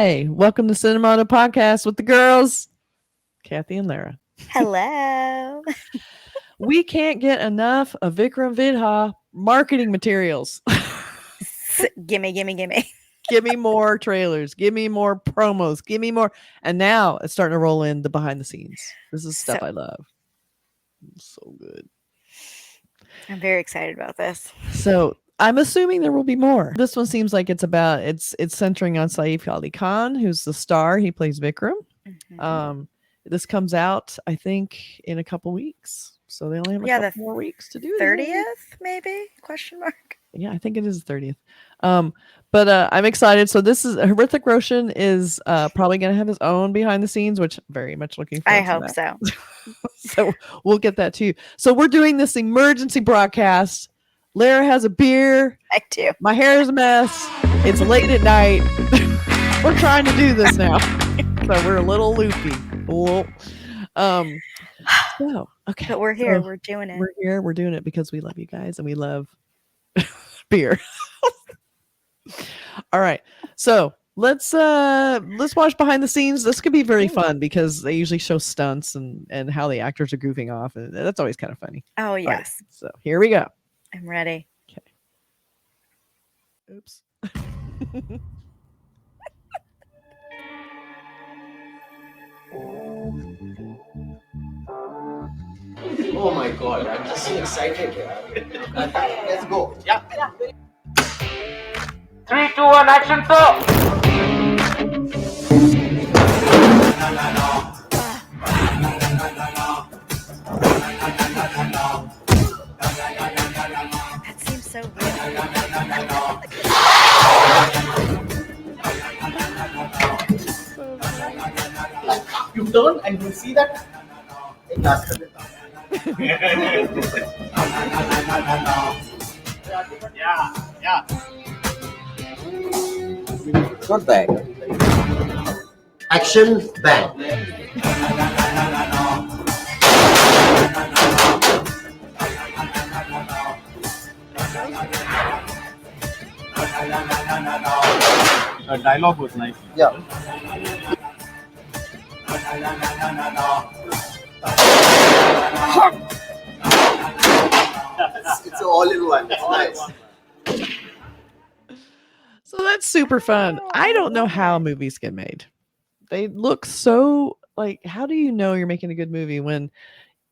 Hi, welcome to Cinemondo podcast with the girls, Kathy and Lara. Hello. We can't get enough of Vikram Vedha marketing materials. Gimme, gimme, gimme. Give me more trailers. Give me more promos. Give me more. And now it's starting to roll in the behind the scenes. This is So stuff I love. So good. I'm very excited about this. So I'm assuming there will be more. This one seems like it's centering on Saif Ali Khan, who's the star. He plays Vikram. Mhm. Um, this comes out, I think, in a couple weeks. So they only have a Yeah, couple the more weeks to do this. 30th, maybe? Question mark. Yeah, I think it is the 30th. Um, but I'm excited. So this is Hrithik Roshan is probably going to have his own behind the scenes, which very much looking I forward to hope that. so. So we'll get that too. So we're doing this emergency broadcast. Lara has a beer. I do. My hair is a mess. It's late at night. We're trying to do this now. So we're a little loopy. Whoa. So okay. But we're here. So We're doing it. we're here. We're doing it because we love you guys and we love beer. All right. So let's watch behind the scenes. This could be very fun because they usually show stunts and how the actors are goofing off, and that's always kind of funny. Oh, All right. yes. So here we go. I'm ready. Okay. Oops. Oh my god, I'm just so excited. Let's go. Yeah. 3, 2, 1, action, sir! That seems so real. You turn and you see that. एक dance कर देता हूँ. Yeah. Not bad. Action, bang. Dialogue was nice. Yeah. It's all in one. It's nice. So that's super fun. I don't know how movies get made. They look so like, how do you know you're making a good movie when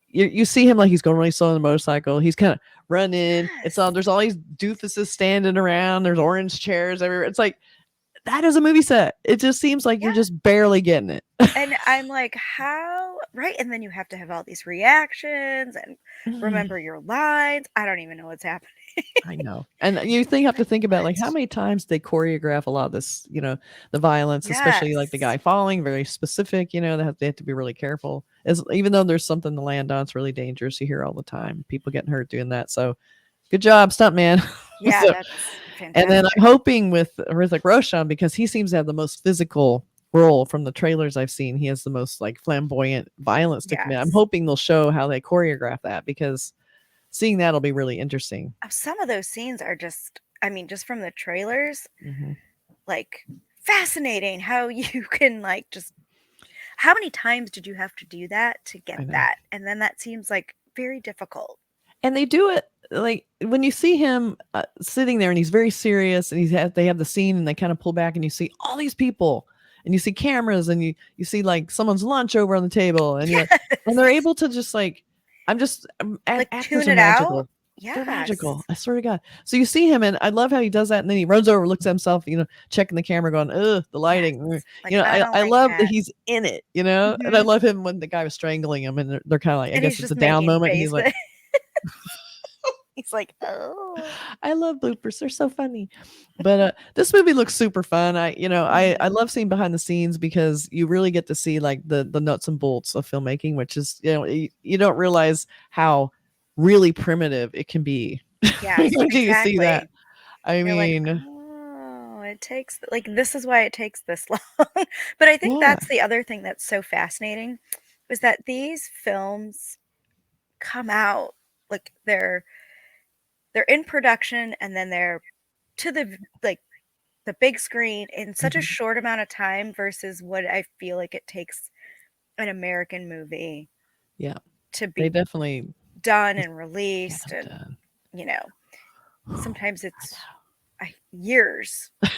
you see him like he's going really slow on the motorcycle? He's kind of running. It's all there's all these doofuses standing around. There's orange chairs everywhere. It's like that is a movie set. It just seems like you're just barely getting it. And I'm like, how? Right. And then you have to have all these reactions and remember your lines. I don't even know what's happening. I know. And have to think about like how many times they choreograph a lot of this, the violence, especially like the Yes. guy falling, very specific, they have to be really careful. As even though there's something to land on, it's really dangerous. You hear all the time people getting hurt doing that. So good job, stuntman. Yeah, So- that's and then fantastic. I'm hoping with Hrithik Roshan because he seems to have the most physical role from the trailers I've seen. He has the most like flamboyant violence to commit. I'm Yes. hoping they'll show how they choreograph that because seeing that'll be really interesting. Some of those scenes are just, I mean, just from the trailers, Mhm. like fascinating how you can like just how many times did you have to do that to I get know. that? And then that seems like very difficult. And they do it like when you see him sitting there and he's very serious and they have the scene and they kind of pull back and you see all these people and you see cameras and you see like someone's lunch over on the table and and they're able to just like Like actors tune are it out. magical. Yes. They're magical. I swear to God. So you see him, and I love how he does that, and then he runs over, looks at himself, checking the camera, going, "Ugh, the lighting." Yes. Like, I don't I like love that that. he's in it, and I Mhm. love him when the guy was strangling him, and they're kind of like, I And guess he's it's just a down making moment. And he's like, faces. He's like, oh. I love bloopers. They're so funny. But this movie looks super fun. I love seeing behind the scenes because you really get to see like the nuts and bolts of filmmaking, which is you don't realize how really primitive it can be. Yes, Until you see that. exactly. I You're like, mean, oh, it takes like this is why it takes this long. But I think yeah, that's the other thing that's so fascinating is that these films come out like they're in production and then they're to the like the big screen in such a Mhm. short amount of time versus what I feel like it takes an American movie Yeah, to they be definitely done just and get released, them and done. you know, sometimes I it's years. know.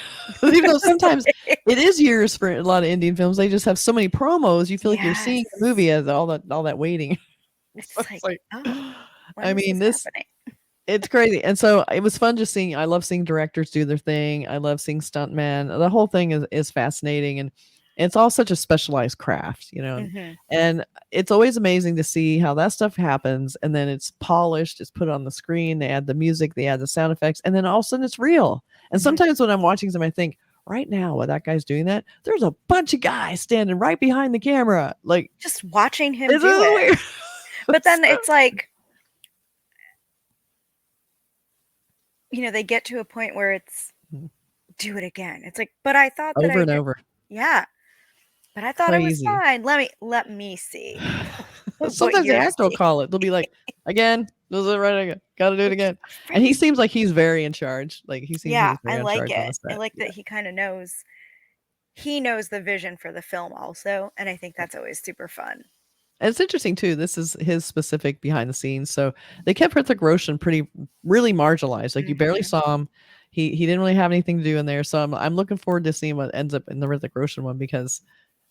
Even though sometimes it is years for a lot of Indian films, they just have so many promos. You feel like you're seeing the Yes. movie as all that waiting. It's So just it's like, like, oh, when I is mean, this this happening? it's crazy. And so it was fun just seeing. I love seeing directors do their thing. I love seeing stuntmen. The whole thing is fascinating, and it's all such a specialized craft, you know. Hmm. And it's always amazing to see how that stuff happens, and then it's polished, it's put on the screen. They add the music, they add the sound effects, and then all of a sudden it's real. And Hmm. sometimes when I'm watching them, I think, right now, while that guy's doing that, there's a bunch of guys standing right behind the camera. Like, Just watching him isn't do it it. weird? But then So- it's like, they get to a point where it's do it again. It's like, but I thought that over I and did. over. Yeah, but I thought it was Crazy. fine. Let me see what Sometimes the you're actor will seeing. call it. They'll be like, again, this is it right again. Gotta do it again. And he Right. seems like he's very in charge. Like he seems Yeah, he's I very in like charge on it. the I set. like Yeah. that he kind of knows. He knows the vision for the film also, and I think that's always super fun. And it's interesting too. This is his specific behind the scenes. So they kept Hrithik Roshan really marginalized. Like you barely Hmm. saw him. He didn't really have anything to do in there. So I'm looking forward to seeing what ends up in the Hrithik Roshan one, because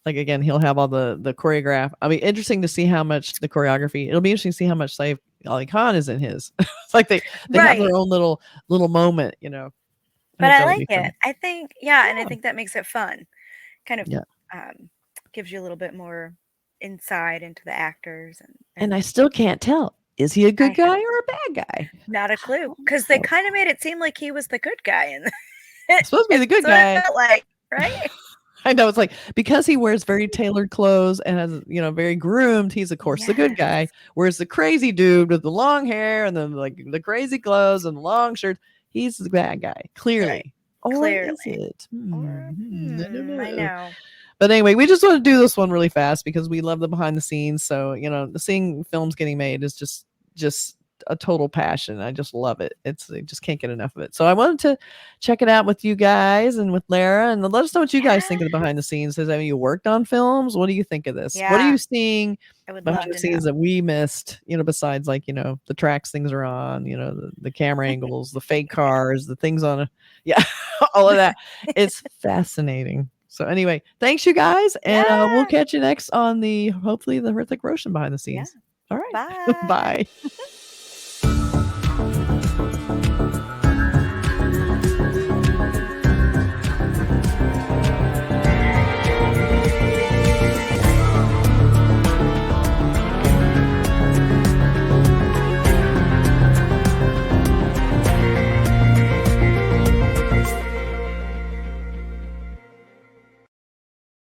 like again, he'll have all the choreograph. I mean, interesting to see how much the choreography. It'll be interesting to see how much Saif Ali Khan is in his. It's like they have Right. their own little moment, you know. I But think I that'll like be it. fun. I think, yeah, and I Yeah. think that makes it fun. Kind of Yeah. um, gives you a little bit more insight into the actors, And and I still can't tell. Is he a I good have guy or a bad guy? not a I clue don't because they know. kind of made it seem like he was the good guy, and He's supposed to be the that's good what it guy. felt like, right? I know, it's like because he wears very tailored clothes and has, very groomed, he's of course the good Yes. guy. Whereas the crazy dude with the long hair and then like the crazy clothes and the long shirt, he's the bad guy, Right. clearly. Or is Clearly. it? Or I don't I know. know. But anyway, we just want to do this one really fast because we love the behind the scenes. So, seeing films getting made is just a total passion. I just love it. I just can't get enough of it. So I wanted to check it out with you guys and with Lara, and let us know what you guys think of the Yes. behind the scenes. Has any of you worked on films? What do you think of this? What are Yeah, you seeing I would behind love the to know. scenes that we missed, besides like, the tracks things are on, the camera angles, the fake cars, the things on a, yeah, all of that. It's fascinating. So anyway, thanks you guys, and we'll Yeah. catch you next on hopefully the Hrithik Roshan behind the Yeah. scenes. All right. Bye. Bye.